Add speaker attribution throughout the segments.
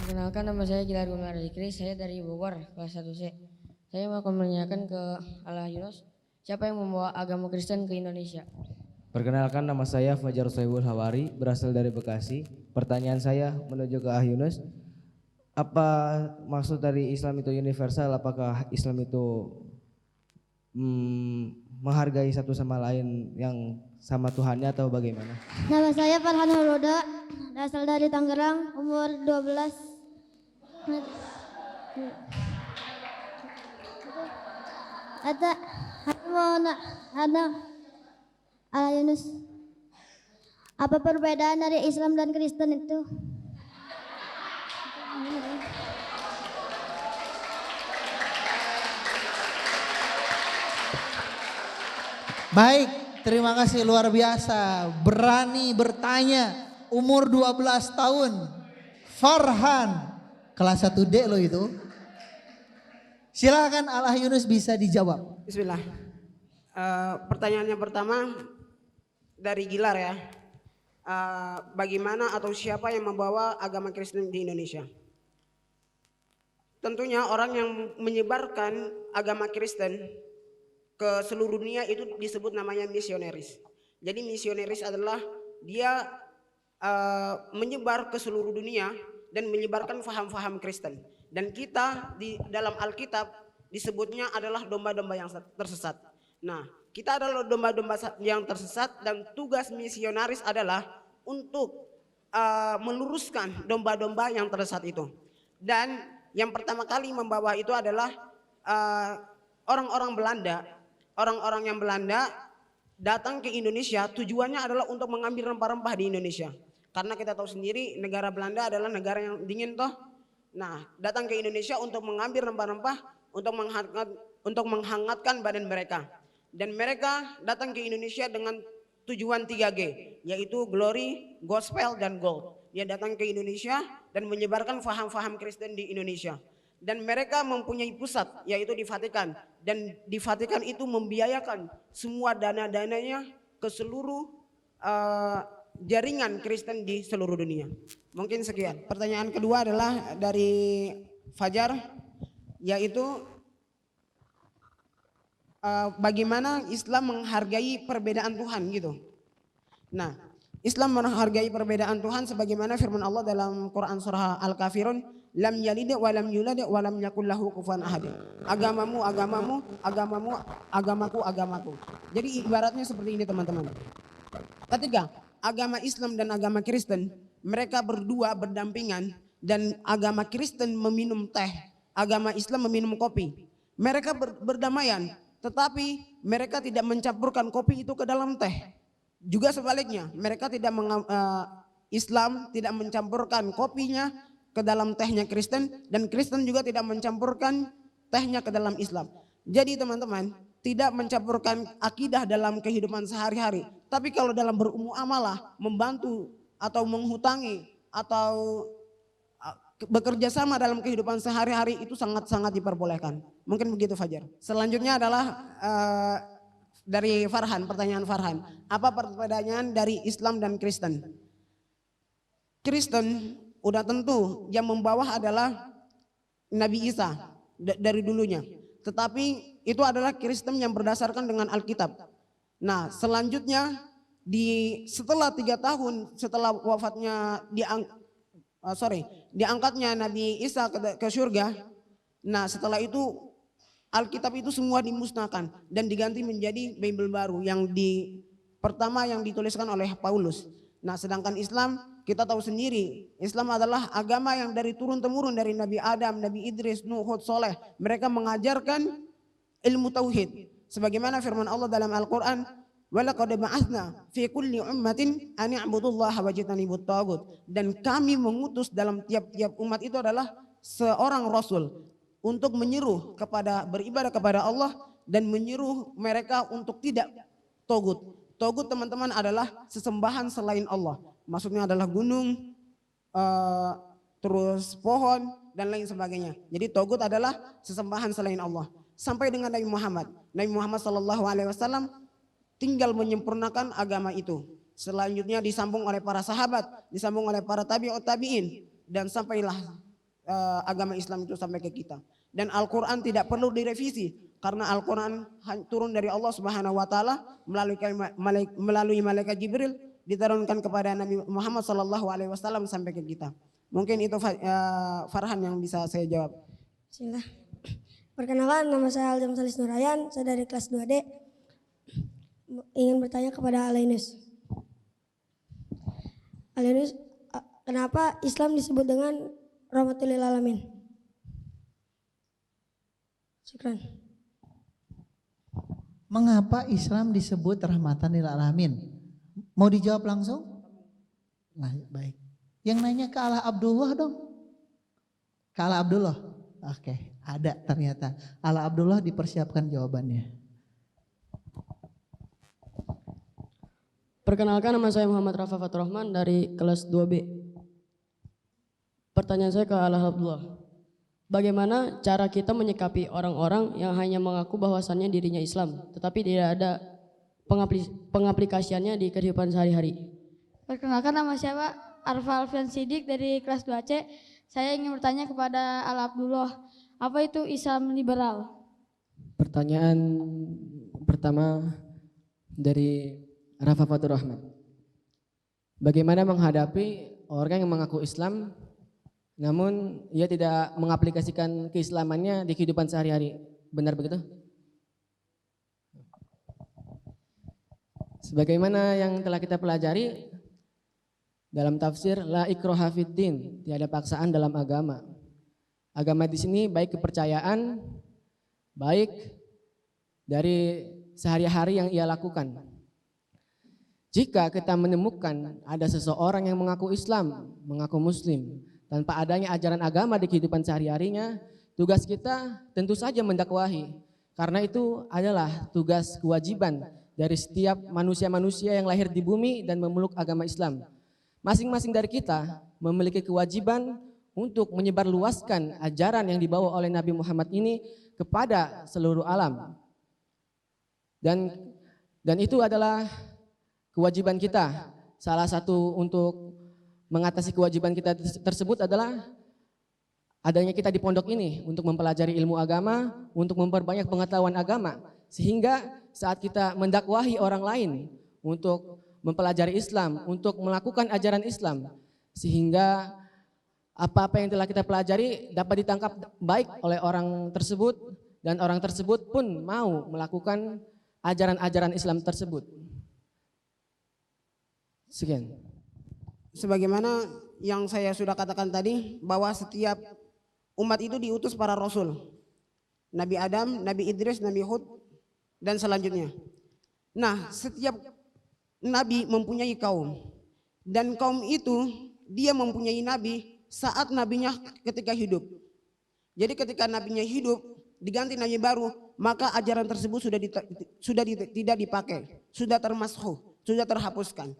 Speaker 1: Perkenalkan, nama saya Gilar Gunar Zikri, saya dari Bogor, kelas 1C. Saya mau menanyakan ke Allah Yunus, siapa yang membawa agama Kristen ke Indonesia?
Speaker 2: Perkenalkan, nama saya Fajar Soebul Hawari, berasal dari Bekasi. Pertanyaan saya menuju ke Ah Yunus, apa maksud dari Islam itu universal? Apakah Islam itu menghargai satu sama lain yang sama Tuhannya atau bagaimana?
Speaker 3: Nama saya Farhan Huloda, berasal dari Tangerang, umur 12. Ada Ala Yunus. Apa perbedaan dari Islam dan Kristen itu?
Speaker 4: Baik, terima kasih luar biasa. Berani bertanya, umur 12 tahun. Farhan, kelas 1D lo itu. Silakan Allah Yunus bisa dijawab.
Speaker 5: Bismillah. Pertanyaannya pertama dari Gilar ya. Bagaimana atau siapa yang membawa agama Kristen di Indonesia? Tentunya orang yang menyebarkan agama Kristen ke seluruh dunia itu disebut namanya misionaris. Jadi misionaris adalah dia menyebar ke seluruh dunia dan menyebarkan faham-faham Kristen. Dan kita di dalam Alkitab disebutnya adalah domba-domba yang tersesat. Nah, kita adalah domba-domba yang tersesat dan tugas misionaris adalah untuk meluruskan domba-domba yang tersesat itu. Dan yang pertama kali membawa itu adalah orang-orang Belanda. Orang-orang yang Belanda datang ke Indonesia tujuannya adalah untuk mengambil rempah-rempah di Indonesia. Karena kita tahu sendiri negara Belanda adalah negara yang dingin toh. Nah, datang ke Indonesia untuk mengambil rempah-rempah untuk menghangatkan badan mereka. Dan mereka datang ke Indonesia dengan tujuan 3G, yaitu glory, gospel, dan gold. Dia datang ke Indonesia dan menyebarkan faham-faham Kristen di Indonesia. Dan mereka mempunyai pusat, yaitu di Vatikan. Dan di Vatikan itu membiayakan semua dana-dananya ke seluruh jaringan Kristen di seluruh dunia. Mungkin sekian. Pertanyaan kedua adalah dari Fajar, yaitu bagaimana Islam menghargai perbedaan Tuhan gitu. Nah, Islam menghargai perbedaan Tuhan sebagaimana firman Allah dalam Quran surah Al-Kafirun, lam yalid wa lam yulad wa lam yakul lahu kufuwan ahad. Agamamu, agamamu, agamamu, agamaku, agamaku. Jadi ibaratnya seperti ini teman-teman. Ketika agama Islam dan agama Kristen, mereka berdua berdampingan dan agama Kristen meminum teh, agama Islam meminum kopi. Mereka berdamaian, tetapi mereka tidak mencampurkan kopi itu ke dalam teh. Juga sebaliknya, mereka tidak Islam tidak mencampurkan kopinya ke dalam tehnya Kristen dan Kristen juga tidak mencampurkan tehnya ke dalam Islam. Jadi teman-teman, tidak mencampurkan akidah dalam kehidupan sehari-hari. Tapi kalau dalam bermuamalah, membantu atau menghutangi atau bekerja sama dalam kehidupan sehari-hari itu sangat-sangat diperbolehkan. Mungkin begitu Fajar. Selanjutnya adalah dari Farhan, pertanyaan Farhan. Apa perbedaan dari Islam dan Kristen? Kristen udah tentu yang membawa adalah Nabi Isa dari dulunya. Tetapi itu adalah Kristen yang berdasarkan dengan Alkitab. Nah, selanjutnya setelah 3 tahun setelah wafatnya diangkatnya Nabi Isa ke surga. Nah, setelah itu Alkitab itu semua dimusnahkan dan diganti menjadi Bible baru yang pertama yang dituliskan oleh Paulus. Nah, sedangkan Islam kita tahu sendiri, Islam adalah agama yang dari turun-temurun dari Nabi Adam, Nabi Idris, Nuh, Hud, Soleh. Mereka mengajarkan ilmu tauhid. Sebagaimana firman Allah dalam Al-Quran, وَلَقَدْ بَعَثْنَا فِي كُلِّ أُمَّةٍ أَنِ اعْبُدُوا اللَّهَ وَاجْتَنِبُوا الطَّاغُوتَ. Dan kami mengutus dalam tiap-tiap umat itu adalah seorang rasul untuk menyeru beribadah kepada Allah dan menyeru mereka untuk tidak togut. Togut teman-teman adalah sesembahan selain Allah. Maksudnya adalah gunung, terus pohon dan lain sebagainya. Jadi togut adalah sesembahan selain Allah. Sampai dengan Nabi Muhammad. Nabi Muhammad SAW tinggal menyempurnakan agama itu. Selanjutnya disambung oleh para sahabat, disambung oleh para tabi'ut tabi'in. Dan sampailah agama Islam itu sampai ke kita. Dan Al-Quran tidak perlu direvisi karena Al-Quran turun dari Allah Subhanahu Wa Taala melalui malaikat Jibril diturunkan kepada Nabi Muhammad Sallallahu Alaihi Wasallam sampai ke kita. Mungkin itu Farhan yang bisa saya jawab.
Speaker 6: Bismillah. Perkenalkan, nama saya Aljam Salis Nurayan, saya dari kelas 2D. Ingin bertanya kepada Alainus. Alainus, kenapa Islam disebut dengan rahmatul lil alamin? Syukran.
Speaker 4: Mengapa Islam disebut rahmatan lil alamin? Mau dijawab langsung? Nah, baik. Yang nanya ke Ala Abdullah dong. Ke Ala Abdullah. Oke, ada ternyata. Ala Abdullah dipersiapkan jawabannya.
Speaker 7: Perkenalkan, nama saya Muhammad Rafa Fatur Rahman dari kelas 2B. Pertanyaan saya ke Ala Abdullah. Bagaimana cara kita menyikapi orang-orang yang hanya mengaku bahwasannya dirinya Islam, tetapi tidak ada pengaplikasiannya di kehidupan sehari-hari?
Speaker 8: Perkenalkan, nama saya Pak Arfa Alfian Sidik dari kelas 2C. Saya ingin bertanya kepada Al Abdullah, apa itu Islam liberal?
Speaker 7: Pertanyaan pertama dari Rafa Fatur Rahman. Bagaimana menghadapi orang yang mengaku Islam namun ia tidak mengaplikasikan keislamannya di kehidupan sehari-hari? Benar begitu? Sebagaimana yang telah kita pelajari dalam tafsir la ikraha fiddin, tiada paksaan dalam agama. Agama di sini baik kepercayaan, baik dari sehari-hari yang ia lakukan. Jika kita menemukan ada seseorang yang mengaku Islam, mengaku Muslim, tanpa adanya ajaran agama di kehidupan sehari-harinya, tugas kita tentu saja mendakwahi. Karena itu adalah tugas kewajiban dari setiap manusia-manusia yang lahir di bumi dan memeluk agama Islam. Masing-masing dari kita memiliki kewajiban untuk menyebarluaskan ajaran yang dibawa oleh Nabi Muhammad ini kepada seluruh alam. Dan itu adalah kewajiban kita. Salah satu untuk mengatasi kewajiban kita tersebut adalah adanya kita di pondok ini untuk mempelajari ilmu agama, untuk memperbanyak pengetahuan agama, sehingga saat kita mendakwahi orang lain untuk mempelajari Islam, untuk melakukan ajaran Islam, sehingga apa-apa yang telah kita pelajari dapat ditangkap baik oleh orang tersebut dan orang tersebut pun mau melakukan ajaran-ajaran Islam tersebut. Sekian.
Speaker 5: Sebagaimana yang saya sudah katakan tadi, bahwa setiap umat itu diutus para rasul. Nabi Adam, Nabi Idris, Nabi Hud, dan selanjutnya. Nah, setiap nabi mempunyai kaum. Dan kaum itu dia mempunyai nabi saat nabinya ketika hidup. Jadi ketika nabinya hidup, diganti nabi baru, maka ajaran tersebut tidak dipakai, sudah termasukh, sudah terhapuskan.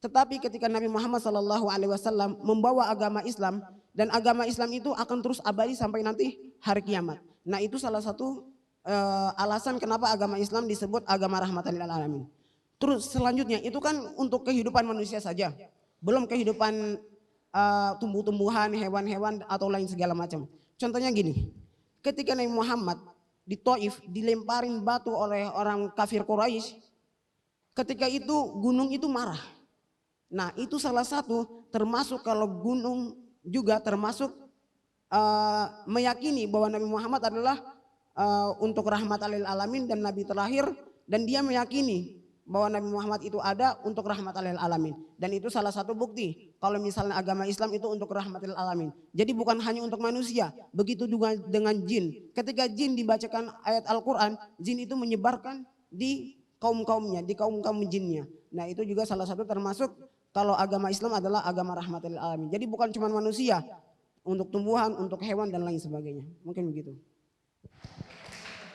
Speaker 5: Tetapi ketika Nabi Muhammad SAW membawa agama Islam, dan agama Islam itu akan terus abadi sampai nanti hari kiamat. Nah, itu salah satu alasan kenapa agama Islam disebut agama rahmatan lil alamin. Terus selanjutnya itu kan untuk kehidupan manusia saja, belum kehidupan tumbuh-tumbuhan, hewan-hewan atau lain segala macam. Contohnya gini, ketika Nabi Muhammad di Taif dilemparin batu oleh orang kafir Quraisy, ketika itu gunung itu marah. Nah, itu salah satu termasuk kalau gunung juga termasuk meyakini bahwa Nabi Muhammad adalah untuk rahmatan lil alamin dan Nabi terakhir, dan dia meyakini bahwa Nabi Muhammad itu ada untuk rahmatan lil alamin. Dan itu salah satu bukti kalau misalnya agama Islam itu untuk rahmatan lil alamin. Jadi bukan hanya untuk manusia, begitu juga dengan jin. Ketika jin dibacakan ayat Al-Quran, jin itu menyebarkan di kaum-kaumnya, di kaum-kaum jinnya. Nah, itu juga salah satu termasuk kalau agama Islam adalah agama rahmatan lil alamin. Jadi bukan cuma manusia, untuk tumbuhan, untuk hewan dan lain sebagainya. Mungkin begitu.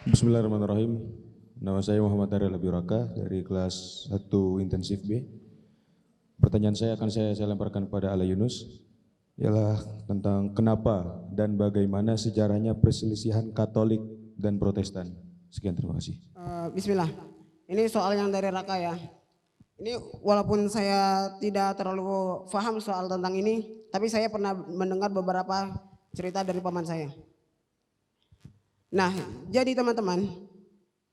Speaker 9: Bismillahirrahmanirrahim. Nama saya Muhammad Ariel Abiraka dari kelas 1 intensif B. Pertanyaan saya akan saya lemparkan kepada Ala Yunus, ialah tentang kenapa dan bagaimana sejarahnya perselisihan Katolik dan Protestan. Sekian, terima kasih.
Speaker 5: Bismillah. Ini soal yang dari Raka ya. Ini walaupun saya tidak terlalu paham soal tentang ini, tapi saya pernah mendengar beberapa cerita dari paman saya. Nah, jadi teman-teman,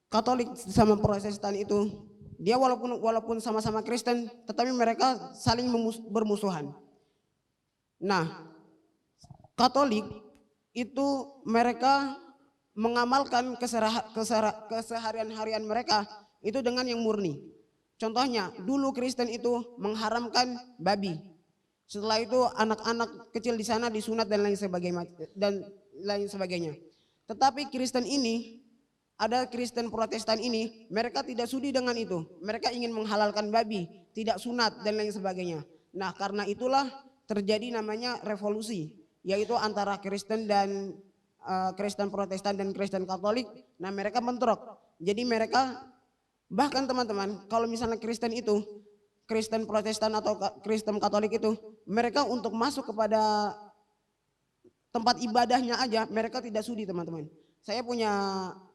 Speaker 5: Katolik sama Protestan itu dia walaupun sama-sama Kristen, tetapi mereka saling bermusuhan. Nah, Katolik itu mereka mengamalkan keseharian-harian mereka itu dengan yang murni. Contohnya, dulu Kristen itu mengharamkan babi. Setelah itu anak-anak kecil di sana disunat dan lain sebagainya. Tetapi Kristen ini, ada Kristen Protestan ini, mereka tidak sudi dengan itu. Mereka ingin menghalalkan babi, tidak sunat dan lain sebagainya. Nah, karena itulah terjadi namanya revolusi, yaitu antara Kristen dan Kristen Protestan dan Kristen Katolik. Nah, mereka bentrok. Jadi mereka bahkan teman-teman, kalau misalnya Kristen itu, Kristen Protestan atau Kristen Katolik itu, mereka untuk masuk kepada tempat ibadahnya aja mereka tidak sudi teman-teman. Saya punya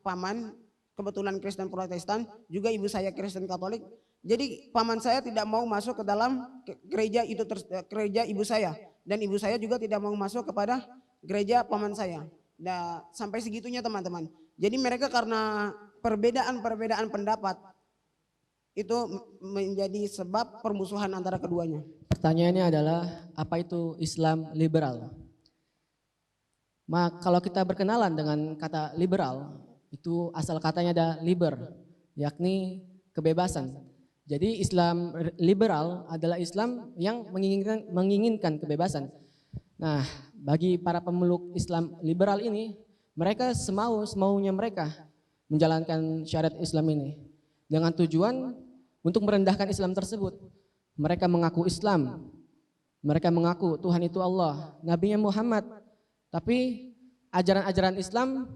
Speaker 5: paman kebetulan Kristen Protestan, juga ibu saya Kristen Katolik. Jadi paman saya tidak mau masuk ke dalam gereja ibu saya, dan ibu saya juga tidak mau masuk kepada gereja paman saya. Nah, sampai segitunya teman-teman. Jadi mereka karena perbedaan pendapat itu menjadi sebab permusuhan antara keduanya.
Speaker 7: Pertanyaannya adalah, apa itu Islam liberal? Kalau kita berkenalan dengan kata liberal, itu asal katanya ada liber, yakni kebebasan. Jadi Islam liberal adalah Islam yang menginginkan kebebasan. Nah, bagi para pemeluk Islam liberal ini, mereka semaunya mereka menjalankan syariat Islam ini dengan tujuan untuk merendahkan Islam tersebut. Mereka mengaku Islam, mereka mengaku Tuhan itu Allah, Nabi-Nya Muhammad, tapi ajaran-ajaran Islam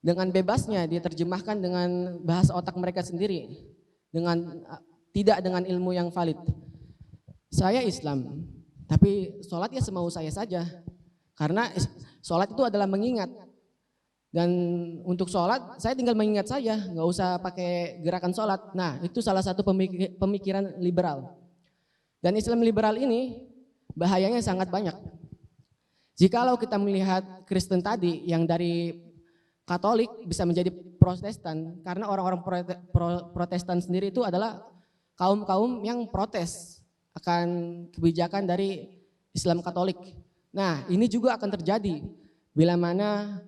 Speaker 7: dengan bebasnya dia terjemahkan dengan bahasa otak mereka sendiri, tidak dengan ilmu yang valid. Saya Islam, tapi sholat ya semau saya saja, karena sholat itu adalah mengingat. Dan untuk sholat saya tinggal mengingat saja, nggak usah pakai gerakan sholat. Nah, itu salah satu pemikiran liberal. Dan Islam liberal ini bahayanya sangat banyak. Jikalau kita melihat Kristen tadi yang dari Katolik bisa menjadi Protestan, karena orang-orang Protestan sendiri itu adalah kaum-kaum yang protes akan kebijakan dari Islam Katolik. Nah, ini juga akan terjadi bila mana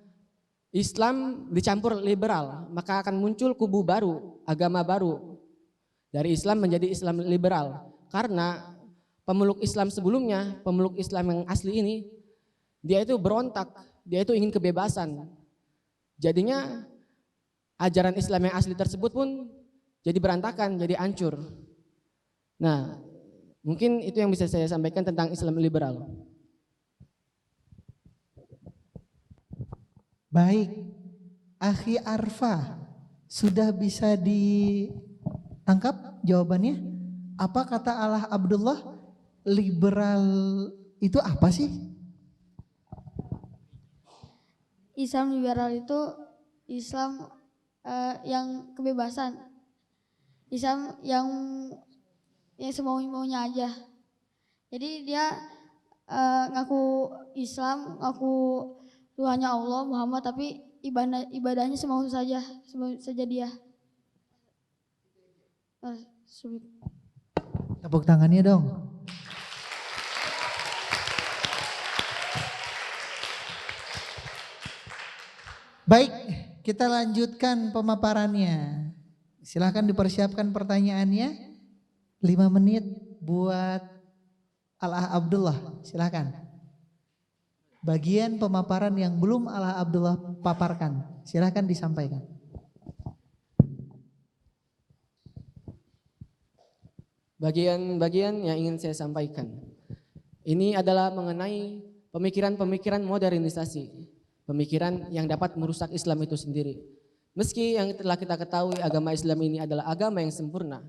Speaker 7: Islam dicampur liberal, maka akan muncul kubu baru, agama baru dari Islam menjadi Islam liberal. Karena pemeluk Islam sebelumnya, pemeluk Islam yang asli ini, dia itu berontak, dia itu ingin kebebasan. Jadinya ajaran Islam yang asli tersebut pun jadi berantakan, jadi hancur. Nah, mungkin itu yang bisa saya sampaikan tentang Islam liberal.
Speaker 4: Baik, Akhi Arfa, sudah bisa ditangkap jawabannya? Apa kata Allah Abdullah? Liberal itu apa sih?
Speaker 8: Islam liberal itu Islam yang kebebasan, Islam yang semau-maunya aja. Jadi dia ngaku Islam, ngaku Tuhannya Allah Muhammad, tapi ibadahnya semau saja dia.
Speaker 4: Tepuk tangannya dong. Baik, kita lanjutkan pemaparannya. Silahkan dipersiapkan pertanyaannya. 5 menit buat Allah Abdullah, silahkan. Bagian pemaparan yang belum Allah Abdullah paparkan, silahkan disampaikan.
Speaker 7: Bagian-bagian yang ingin saya sampaikan, ini adalah mengenai pemikiran-pemikiran modernisasi, pemikiran yang dapat merusak Islam itu sendiri. Meski yang telah kita ketahui agama Islam ini adalah agama yang sempurna,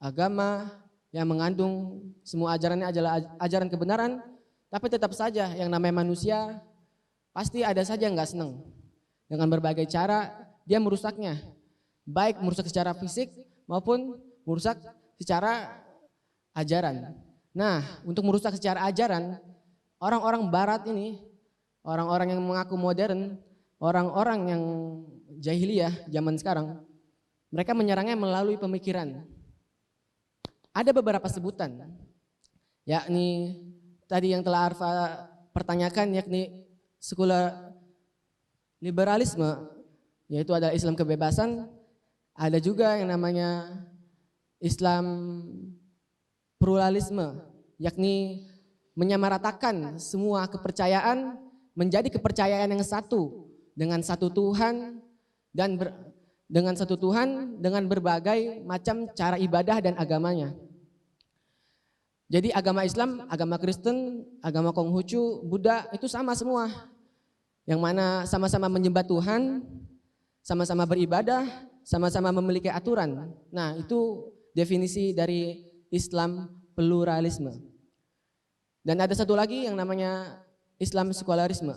Speaker 7: agama yang mengandung semua ajarannya adalah ajaran kebenaran, tapi tetap saja yang namanya manusia pasti ada saja yang nggak senang. Dengan berbagai cara dia merusaknya, baik merusak secara fisik maupun merusak secara ajaran. Nah, untuk merusak secara ajaran, orang-orang barat ini, orang-orang yang mengaku modern, orang-orang yang jahiliyah zaman sekarang, mereka menyerangnya melalui pemikiran. Ada beberapa sebutan, yakni tadi yang telah Arfa pertanyakan, yakni sekular liberalisme, yaitu adalah Islam kebebasan. Ada juga yang namanya Islam pluralisme, yakni menyamaratakan semua kepercayaan menjadi kepercayaan yang satu dengan satu Tuhan dengan berbagai macam cara ibadah dan agamanya. Jadi agama Islam, agama Kristen, agama Konghucu, Buddha itu sama semua. Yang mana sama-sama menyembah Tuhan, sama-sama beribadah, sama-sama memiliki aturan. Nah, itu definisi dari Islam pluralisme. Dan ada satu lagi yang namanya Islam sekularisme.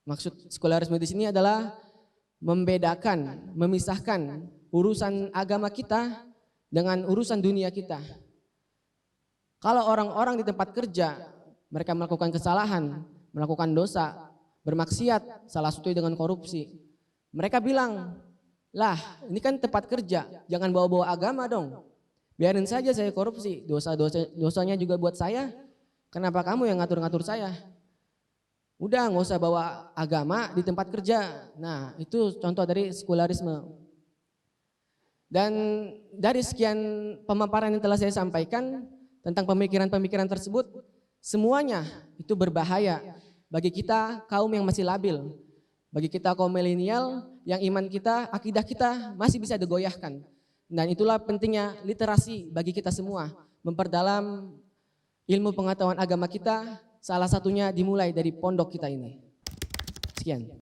Speaker 7: Maksud sekularisme di sini adalah membedakan, memisahkan urusan agama kita dengan urusan dunia kita. Kalau orang-orang di tempat kerja, mereka melakukan kesalahan, melakukan dosa, bermaksiat, salah satunya dengan korupsi. Mereka bilang, lah ini kan tempat kerja, jangan bawa-bawa agama dong. Biarin saja saya korupsi, dosanya juga buat saya. Kenapa kamu yang ngatur-ngatur saya? Udah nggak usah bawa agama di tempat kerja. Nah itu contoh dari sekularisme. Dan dari sekian pemaparan yang telah saya sampaikan tentang pemikiran-pemikiran tersebut, semuanya itu berbahaya bagi kita kaum yang masih labil. Bagi kita kaum milenial yang iman kita, akidah kita masih bisa digoyahkan. Dan itulah pentingnya literasi bagi kita semua, memperdalam ilmu pengetahuan agama kita, salah satunya dimulai dari pondok kita ini. Sekian.